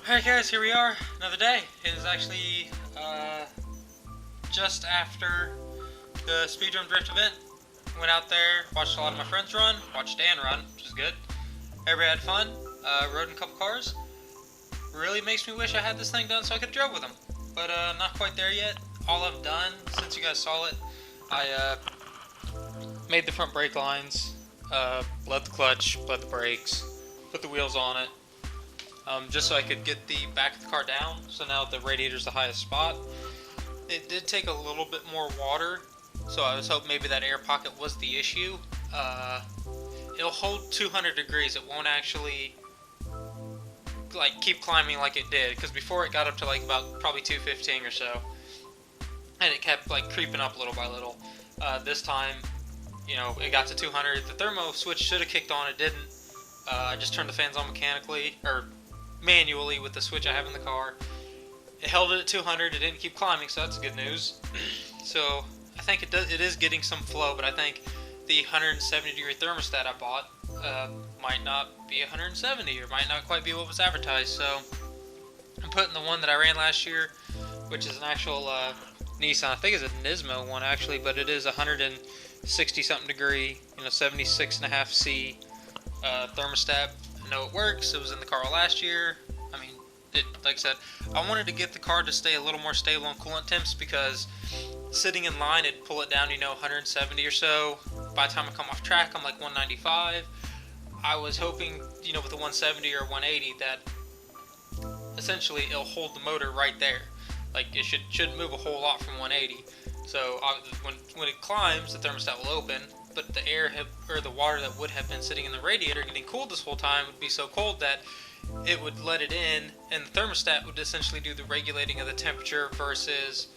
Alright guys, here we are, another day. It is actually just after the Speedrun Drift event. Went out there, watched a lot of my friends run, watched Dan run, which is good. Everybody had fun, rode in a couple cars. Really makes me wish I had this thing done so I could drove with them. But not quite there yet. All I've done, since you guys saw it, I made the front brake lines, bled the clutch, bled the brakes, put the wheels on it. Just so I could get the back of the car down, so now the radiator's the highest spot. It did take a little bit more water, so I was hoping maybe that air pocket was the issue. It'll hold 200 degrees, it won't actually like keep climbing like it did, because before it got up to like about probably 215 or so, and it kept like creeping up little by little. This time, you know, it got to 200. The thermo switch should have kicked on, it didn't. I just turned the fans on mechanically, or manually with the switch I have in the car. It held it at 200, it didn't keep climbing, so that's good news. So I think it is getting some flow, but I think the 170 degree thermostat I bought might not be 170, or might not quite be what was advertised. So I'm putting the one that I ran last year, which is an actual Nissan, I think it's a Nismo one actually, but it is 160 something degree, 76.5 C thermostat. I know it works. It was in the car last year. I mean, like I said, I wanted to get the car to stay a little more stable on coolant temps, because sitting in line, it'd pull it down, 170 or so. By the time I come off track, I'm like 195. I was hoping, with the 170 or 180, that essentially it'll hold the motor right there. Like, it shouldn't move a whole lot from 180. So when it climbs, the thermostat will open, but the air or the water that would have been sitting in the radiator getting cooled this whole time would be so cold that it would let it in, and the thermostat would essentially do the regulating of the temperature versus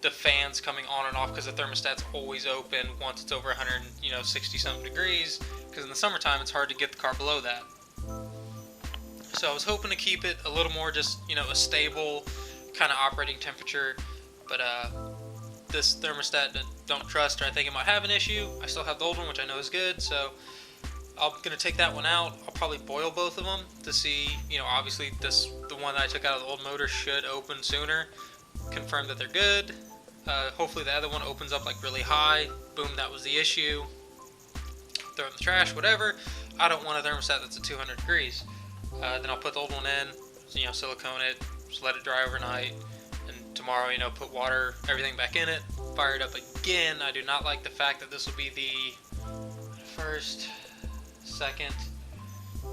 the fans coming on and off, because the thermostat's always open once it's over 160 something degrees, because in the summertime it's hard to get the car below that. So I was hoping to keep it a little more just a stable kind of operating temperature, but this thermostat don't trust, or I think it might have an issue. I still have the old one, which I know is good, so I'm going to take that one out. I'll probably boil both of them to see, obviously the one that I took out of the old motor should open sooner, confirm that they're good. Hopefully the other one opens up like really high. Boom, that was the issue. Throw it in the trash, whatever. I don't want a thermostat that's at 200 degrees. Then I'll put the old one in, silicone it, just let it dry overnight. Tomorrow, put water, everything back in it, fire it up again. I do not like the fact that this will be the first, second,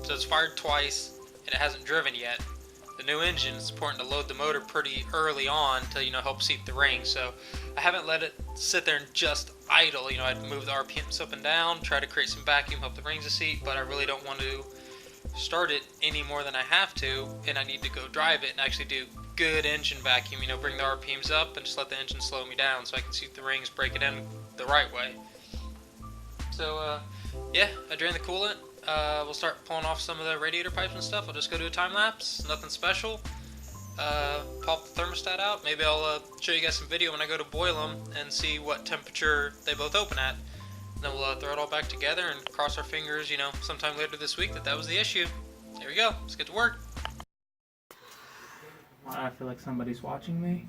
so it's fired twice, and it hasn't driven yet. The new engine, it's important to load the motor pretty early on to, help seat the rings. So I haven't let it sit there and just idle. I'd move the RPMs up and down, try to create some vacuum, help the rings to seat, but I really don't want to start it any more than I have to, and I need to go drive it and actually do good engine vacuum, bring the RPMs up and just let the engine slow me down so I can seat the rings, break it in the right way. So yeah, I drained the coolant. We'll start pulling off some of the radiator pipes and stuff. I'll just go do a time lapse, nothing special. Pop the thermostat out. Maybe I'll show you guys some video when I go to boil them and see what temperature they both open at. And then we'll throw it all back together and cross our fingers, sometime later this week that was the issue. There we go. Let's get to work. I feel like somebody's watching me.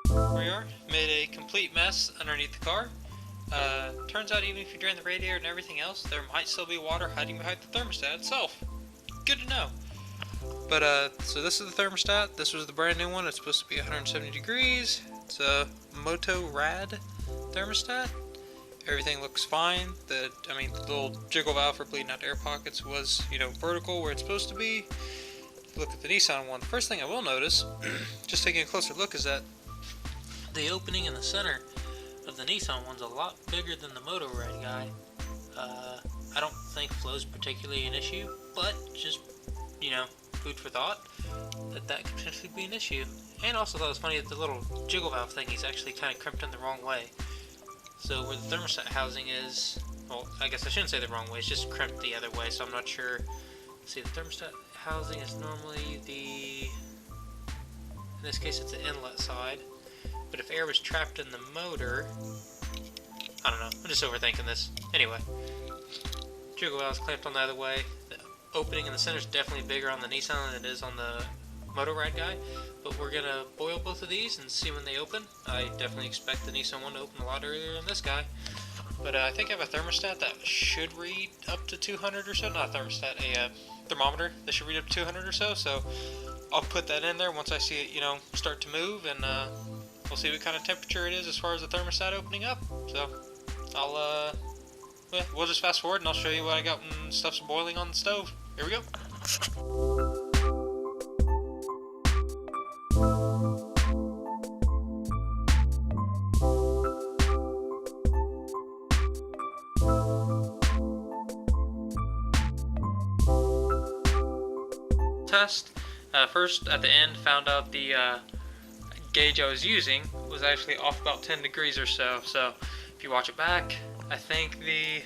Here we are. Made a complete mess underneath the car. Turns out even if you drain the radiator and everything else, there might still be water hiding behind the thermostat itself. Good to know. But so this is the thermostat. This was the brand new one. It's supposed to be 170 degrees. It's a Moto Rad thermostat. Everything looks fine. The little jiggle valve for bleeding out air pockets was, vertical where it's supposed to be. Look at the Nissan one. The first thing I will notice, just taking a closer look, is that the opening in the center of the Nissan one's a lot bigger than the Moto Rad guy. I don't think flow's particularly an issue, but just, food for thought, that could potentially be an issue. And also thought it was funny that the little jiggle valve thing is actually kind of crimped in the wrong way. So where the thermostat housing is, well, I guess I shouldn't say the wrong way, it's just crimped the other way, so I'm not sure. See, the thermostat housing is normally the, in this case it's the inlet side. But if air was trapped in the motor, I don't know, I'm just overthinking this. Anyway, jiggle valve is clamped on the other way. The opening in the center is definitely bigger on the Nissan than it is on the Moto Rad guy, but we're gonna boil both of these and see when they open. I definitely expect the Nissan one to open a lot earlier than this guy, but I think I have a thermostat that should read up to 200 or so. Not a thermostat, a thermometer that should read up to 200 or so. So I'll put that in there once I see it, start to move, and we'll see what kind of temperature it is as far as the thermostat opening up. So we'll just fast forward and I'll show you what I got when stuff's boiling on the stove. Here we go. Test. First, at the end, found out the gauge I was using was actually off about 10 degrees or so. So if you watch it back, I think the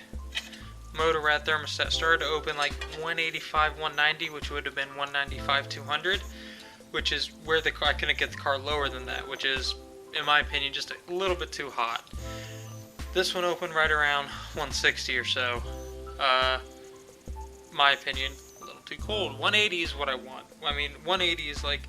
Moto Rad thermostat started to open like 185, 190, which would have been 195, 200, which is where I couldn't get the car lower than that, which is, in my opinion, just a little bit too hot. This one opened right around 160 or so. My opinion, a little too cold. 180 is what I want. I mean, 180 is like,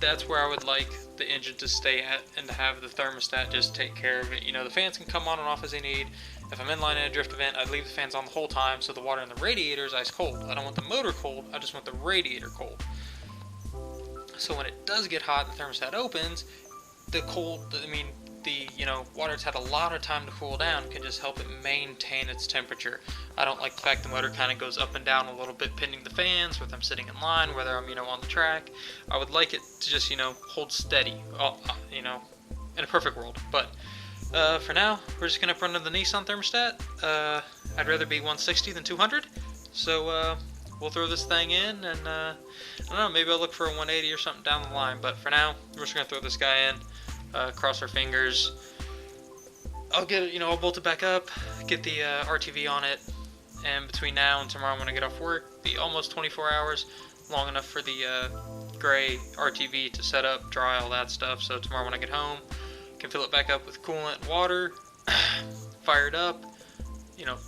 that's where I would like the engine to stay at, and to have the thermostat just take care of it. The fans can come on and off as they need. If I'm in line in a drift event, I'd leave the fans on the whole time so the water in the radiator is ice cold. I don't want the motor cold, I just want the radiator cold. So when it does get hot and the thermostat opens, the water's had a lot of time to cool down, can just help it maintain its temperature. I don't like the fact the motor kind of goes up and down a little bit pending the fans, whether I'm sitting in line, whether I'm on the track. I would like it to just hold steady, in a perfect world. But for now, we're just gonna run to the Nissan thermostat. I'd rather be 160 than 200, so we'll throw this thing in, and I don't know, maybe I'll look for a 180 or something down the line. But for now, we're just gonna throw this guy in. Cross our fingers. I'll get it, I'll bolt it back up, get the RTV on it, and between now and tomorrow when I get off work, be almost 24 hours, long enough for the gray RTV to set up, dry, all that stuff. So tomorrow when I get home, I can fill it back up with coolant and water, fire it up,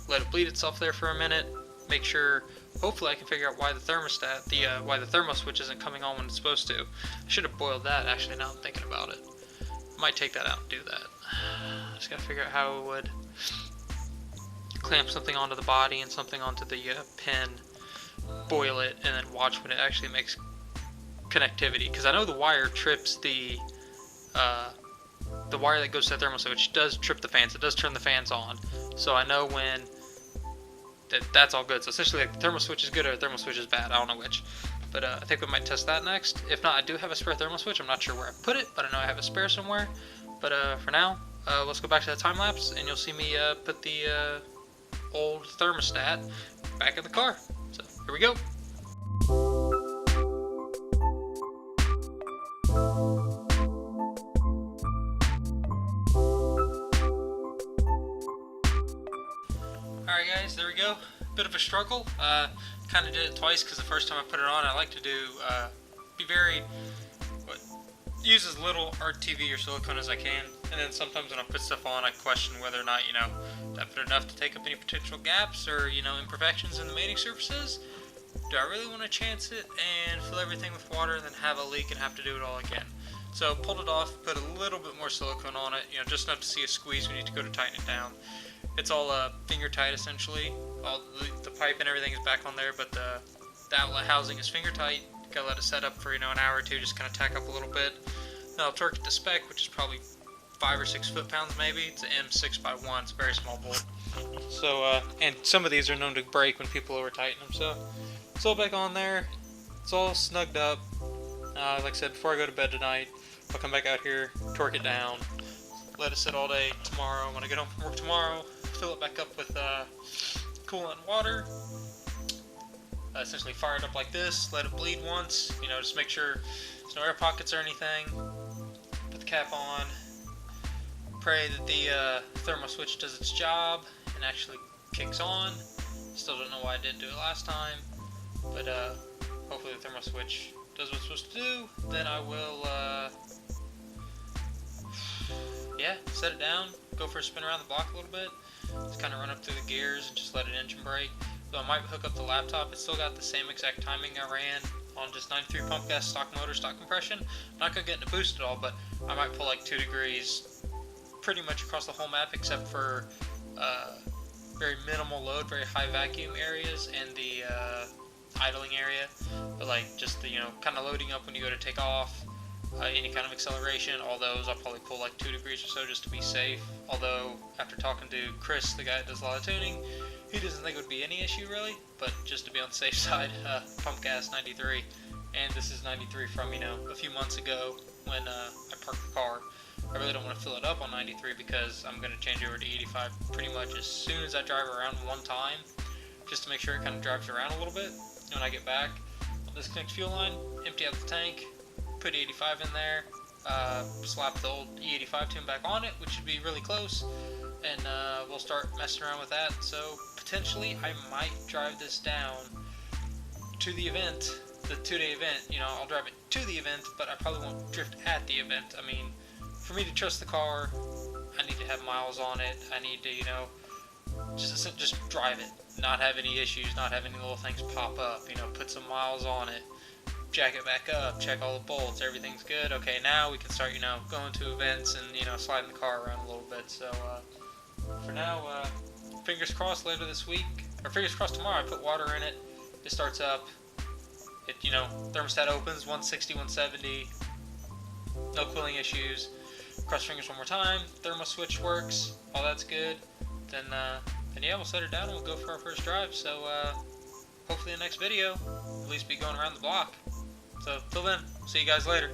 let it bleed itself there for a minute, make sure. Hopefully I can figure out why the thermostat, why the thermo switch isn't coming on when it's supposed to. I should have boiled that, actually, now I'm thinking about it. Might take that out and do that. Just gotta figure out how it would clamp something onto the body and something onto the pin, boil it, and then watch when it actually makes connectivity. Because I know the wire trips the wire that goes to the thermal switch does trip the fans. It does turn the fans on. So I know when that's all good. So essentially, like, the thermal switch is good or the thermal switch is bad. I don't know which. But I think we might test that next. If not, I do have a spare thermal switch. I'm not sure where I put it, but I know I have a spare somewhere. But for now, let's go back to the time lapse, and you'll see me put the old thermostat back in the car. So here we go. Alright guys, there we go. Bit of a struggle. Kind of did it twice because the first time I put it on, I like to use as little RTV or silicone as I can, and then sometimes when I put stuff on, I question whether or not, did I put enough to take up any potential gaps or, imperfections in the mating surfaces? Do I really want to chance it and fill everything with water and then have a leak and have to do it all again? So pulled it off, put a little bit more silicone on it, just enough to see a squeeze. We need to go to tighten it down. It's all finger tight essentially. All the pipe and everything is back on there, but the outlet housing is finger tight. Gotta let it set up for an hour or two, just kind of tack up a little bit. Then I'll torque it to spec, which is probably 5 or 6 foot-pounds maybe. It's an M6x1, it's a very small bolt. So, and some of these are known to break when people over tighten them. So it's all back on there. It's all snugged up. Like I said, before I go to bed tonight, I'll come back out here, torque it down, let it sit all day tomorrow. When I get home from work tomorrow, fill it back up with coolant and water. Essentially fire it up like this, let it bleed once, just make sure there's no air pockets or anything. Put the cap on, pray that the thermal switch does its job and actually kicks on. Still don't know why I didn't do it last time, but hopefully the thermal switch does what it's supposed to do. Then I will yeah, set it down, go for a spin around the block a little bit, just kind of run up through the gears and just let it engine brake. So I might hook up the laptop. It's still got the same exact timing I ran on just 93 pump gas, stock motor, stock compression. I'm not going to get into boost at all, but I might pull like 2 degrees pretty much across the whole map except for very minimal load, very high vacuum areas and the idling area. But like just the, kind of loading up when you go to take off, any kind of acceleration, all those I'll probably pull like 2 degrees or so just to be safe. Although after talking to Chris, the guy that does a lot of tuning, he doesn't think it would be any issue really, but just to be on the safe side, pump gas 93, and this is 93 from, a few months ago when I parked the car. I really don't want to fill it up on 93 because I'm going to change over to 85 pretty much as soon as I drive around one time, just to make sure it kind of drives around a little bit. And when I get back, I'll disconnect fuel line, empty out the tank, put 85 in there, slap the old E85 tune back on it, which should be really close, and we'll start messing around with that. So potentially I might drive this down to the event, the 2-day event. I'll drive it to the event, but I probably won't drift at the event. I mean, for me to trust the car, I need to have miles on it. I need to, just drive it, not have any issues, not have any little things pop up. Put some miles on it, jack it back up, check all the bolts, everything's good. Okay, now we can start, going to events and, sliding the car around a little bit. So, for now, fingers crossed later this week, or fingers crossed tomorrow, I put water in it, it starts up, it, thermostat opens, 160, 170, no cooling issues. Cross fingers one more time, thermo switch works, all that's good, then yeah, we'll set her down and we'll go for our first drive. So, hopefully the next video, at least be going around the block. So, till then, see you guys later.